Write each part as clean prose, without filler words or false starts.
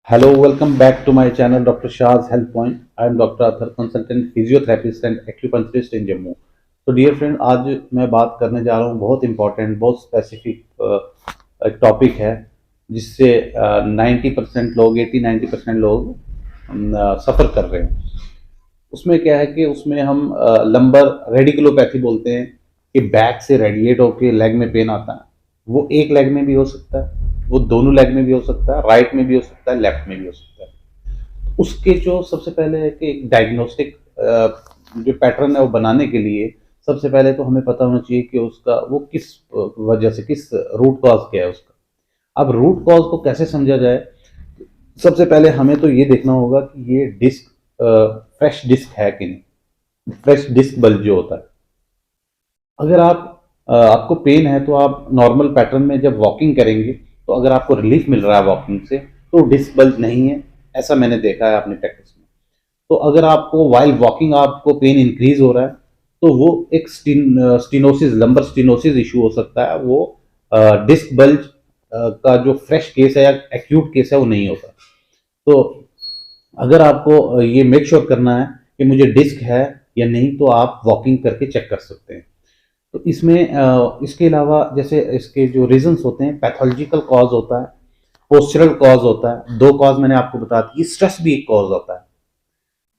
Hello, welcome back to my channel, Dr. Shah's Health Point. I am Dr. Athar, consultant physiotherapist and acupuncturist in Jammu. तो dear friend, आज मैं बात करने जा रहा हूँ बहुत इंपॉर्टेंट, बहुत स्पेसिफिक टॉपिक है जिससे 90% लोग 80-90% लोग सफ़र कर रहे हैं। उसमें क्या है कि उसमें हम लंबर रेडिकुलोपैथी बोलते हैं कि बैक से रेडिएट होकर लेग में पेन आता है। वो एक लेग में भी हो सकता है, वो दोनों लेग में भी हो सकता है, राइट में भी हो सकता है, लेफ्ट में भी हो सकता है। उसके जो सबसे पहले है कि एक डायग्नोस्टिक जो पैटर्न है वो बनाने के लिए सबसे पहले तो हमें पता होना चाहिए कि उसका वो किस वजह से, किस रूट कॉज क्या है उसका। अब रूट कॉज को कैसे समझा जाए? सबसे पहले हमें तो ये देखना होगा कि ये डिस्क फ्रेश डिस्क है कि नहीं। फ्रेश डिस्क बल्ज जो होता है, अगर आपको पेन है तो आप नॉर्मल पैटर्न में जब वॉकिंग करेंगे तो अगर आपको रिलीफ मिल रहा है वॉकिंग से तो डिस्क बल्ज नहीं है, ऐसा मैंने देखा है अपनी प्रैक्टिस में। तो अगर आपको वाइल वॉकिंग आपको पेन इंक्रीज हो रहा है तो वो एक स्टीनोसिस, लंबर स्टीनोसिस इशू हो सकता है। वो डिस्क बल्ज का जो फ्रेश केस है या एक्यूट केस है वो नहीं होता। तो अगर आपको ये मेक श्योर करना है कि मुझे डिस्क है या नहीं तो आप वॉकिंग करके चेक कर सकते हैं। तो इसमें इसके अलावा जैसे इसके जो रीजंस होते हैं, पैथोलॉजिकल कॉज होता है, पोस्चरल कॉज होता है। दो कॉज मैंने आपको बता दी, स्ट्रेस भी एक कॉज होता है।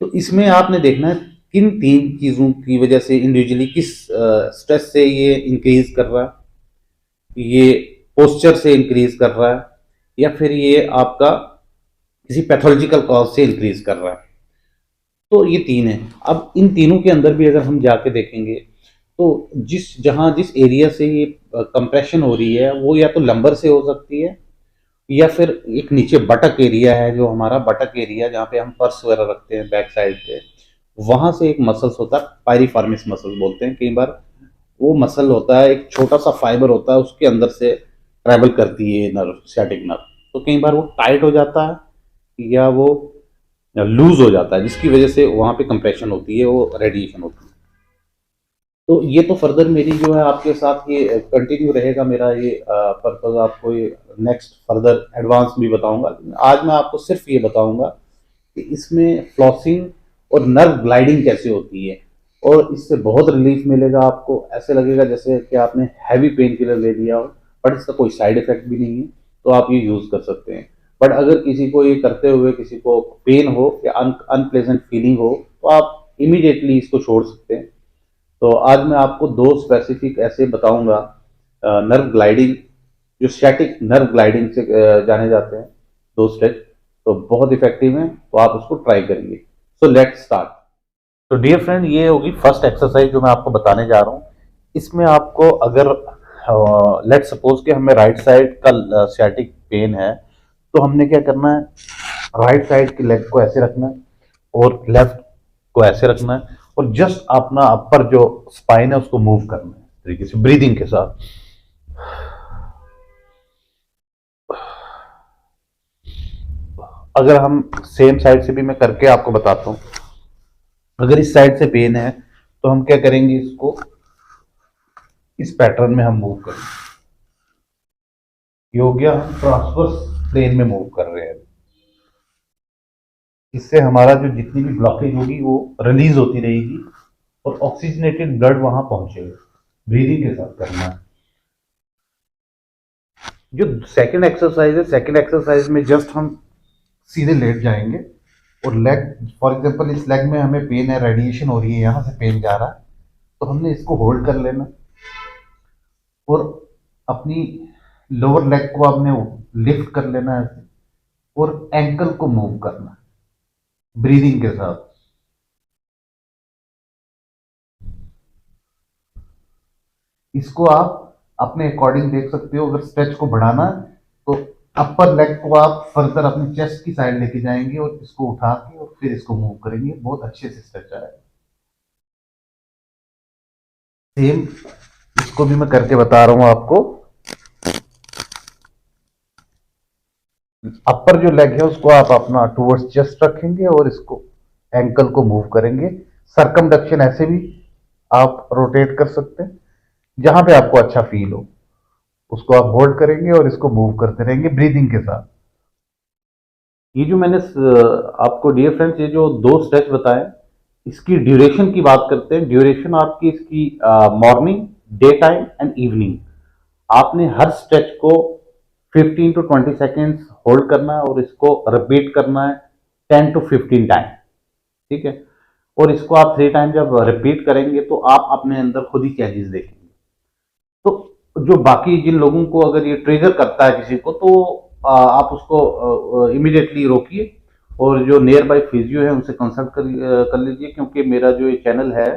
तो इसमें आपने देखना है किन तीन चीजों की वजह से इंडिविजुअली किस स्ट्रेस से ये इंक्रीज कर रहा है, ये पोस्चर से इंक्रीज कर रहा है, या फिर ये आपका किसी पैथोलॉजिकल कॉज से इंक्रीज कर रहा है। तो ये तीन है। अब इन तीनों के अंदर भी अगर हम जाके देखेंगे तो जिस एरिया से ये कंप्रेशन हो रही है वो या तो लंबर से हो सकती है या फिर एक नीचे बटक एरिया है, जो हमारा बटक एरिया जहाँ पे हम पर्स वगैरह रखते हैं बैक साइड पे, वहां से एक मसल्स होता है, पायरिफॉर्मिस मसल बोलते हैं कई बार। वो मसल होता है, एक छोटा सा फाइबर होता है, उसके अंदर से ट्रैवल करती है नर्व, सियाटिक नर्व। तो कई बार वो टाइट हो जाता है या वो लूज हो जाता है, जिसकी वजह से वहां पे कंप्रेशन होती है, वो रेडिएशन होती है। तो ये तो फर्दर मेरी जो है आपके साथ ये कंटिन्यू रहेगा मेरा ये पर्पज, आपको ये नेक्स्ट फर्दर एडवांस भी बताऊंगा। आज मैं आपको सिर्फ ये बताऊंगा कि इसमें फ्लॉसिंग और नर्व ग्लाइडिंग कैसे होती है, और इससे बहुत रिलीफ मिलेगा आपको। ऐसे लगेगा जैसे कि आपने हैवी पेन किलर ले लिया हो, बट इसका कोई साइड इफेक्ट भी नहीं है, तो आप ये यूज कर सकते हैं। बट अगर किसी को ये करते हुए किसी को पेन हो या अनप्लेजेंट फीलिंग हो तो आप इमीडिएटली इसको छोड़ सकते हैं। तो आज मैं आपको दो स्पेसिफिक ऐसे बताऊंगा नर्व ग्लाइडिंग, जो स्टैटिक नर्व ग्लाइडिंग से जाने जाते हैं, दो स्टेप, तो बहुत इफेक्टिव हैं, तो आप उसको ट्राई करिए। So let's start. तो डियर फ्रेंड, ये होगी फर्स्ट एक्सरसाइज जो मैं आपको बताने जा रहा हूँ। इसमें आपको अगर लेट सपोज कि हमें राइट साइड का स्टैटिक पेन है तो हमने क्या करना है, राइट साइड की लेग को ऐसे रखना है और लेफ्ट को ऐसे रखना है, और जस्ट अपना अपर जो स्पाइन है उसको मूव करना है इस तरीके से ब्रीदिंग के साथ। अगर हम सेम साइड से भी मैं करके आपको बताता हूं, अगर इस साइड से पेन है तो हम क्या करेंगे, इसको इस पैटर्न में हम मूव करेंगे। ये हो गया, हम ट्रांसवर्स प्लेन में मूव कर रहे हैं। इससे हमारा जो जितनी भी ब्लॉकेज होगी वो रिलीज होती रहेगी और ऑक्सीजनेटेड ब्लड वहां पहुंचेगा। ब्रीदिंग के साथ करना है। जो सेकंड एक्सरसाइज है, सेकंड एक्सरसाइज में जस्ट हम सीधे लेट जाएंगे और लेग, फॉर एग्जांपल इस लेग में हमें पेन है, रेडिएशन हो रही है, यहाँ से पेन जा रहा है, तो हमने इसको होल्ड कर लेना और अपनी लोअर लेग को आपने लिफ्ट कर लेना है और एंकल को मूव करना ब्रीदिंग के साथ। इसको आप अपने अकॉर्डिंग देख सकते हो। अगर स्ट्रेच को बढ़ाना है तो अपर लेग को आप फर्दर अपनी चेस्ट की साइड लेके जाएंगे और इसको उठा के और फिर इसको मूव करेंगे, बहुत अच्छे से स्ट्रेच आएगा। सेम इसको भी मैं करके बता रहा हूं आपको। अपर जो लेग है उसको आप अपना टुवर्ड्स चेस्ट रखेंगे और इसको एंकल को मूव करेंगे। सरकमडक्शन ऐसे भी आप रोटेट कर सकते हैं, जहां पे आपको अच्छा फील हो उसको आप होल्ड करेंगे और इसको मूव करते रहेंगे ब्रीदिंग के साथ। ये जो मैंने आपको डियर फ्रेंड्स ये जो 2 स्ट्रेच बताए, इसकी ड्यूरेशन की बात करते हैं। ड्यूरेशन आपकी इसकी morning, day time and evening. आपने हर स्ट्रेच को 15 टू 20 सेकेंड्स होल्ड करना है और इसको रिपीट करना है 10 टू 15 टाइम, ठीक है। और इसको आप 3 टाइम जब रिपीट करेंगे तो आप अपने अंदर खुद ही चेंजेस देखेंगे। तो जो बाकी जिन लोगों को अगर ये ट्रिगर करता है किसी को, तो आप उसको इमीडिएटली रोकिए और जो नियर बाय फिजियो है उनसे कंसल्ट कर लीजिए, क्योंकि मेरा जो ये चैनल है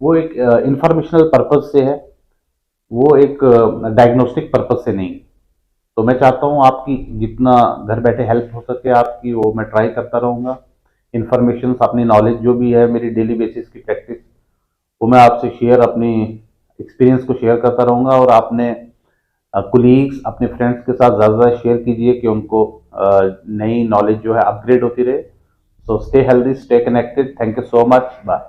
वो एक इंफॉर्मेशनल पर्पज से है, वो एक डायग्नोस्टिक पर्पज से नहीं। तो मैं चाहता हूँ आपकी जितना घर बैठे हेल्प हो सके आपकी, वो मैं ट्राई करता रहूँगा। इन्फॉर्मेशन, अपनी नॉलेज जो भी है, मेरी डेली बेसिस की प्रैक्टिस, वो मैं आपसे शेयर, अपनी एक्सपीरियंस को शेयर करता रहूँगा। और आपने कुलीग्स, अपने फ्रेंड्स के साथ ज़्यादा ज़्यादा शेयर कीजिए कि उनको नई नॉलेज जो है अपग्रेड होती रहे। So stay healthy, stay connected. Thank you so much, bye.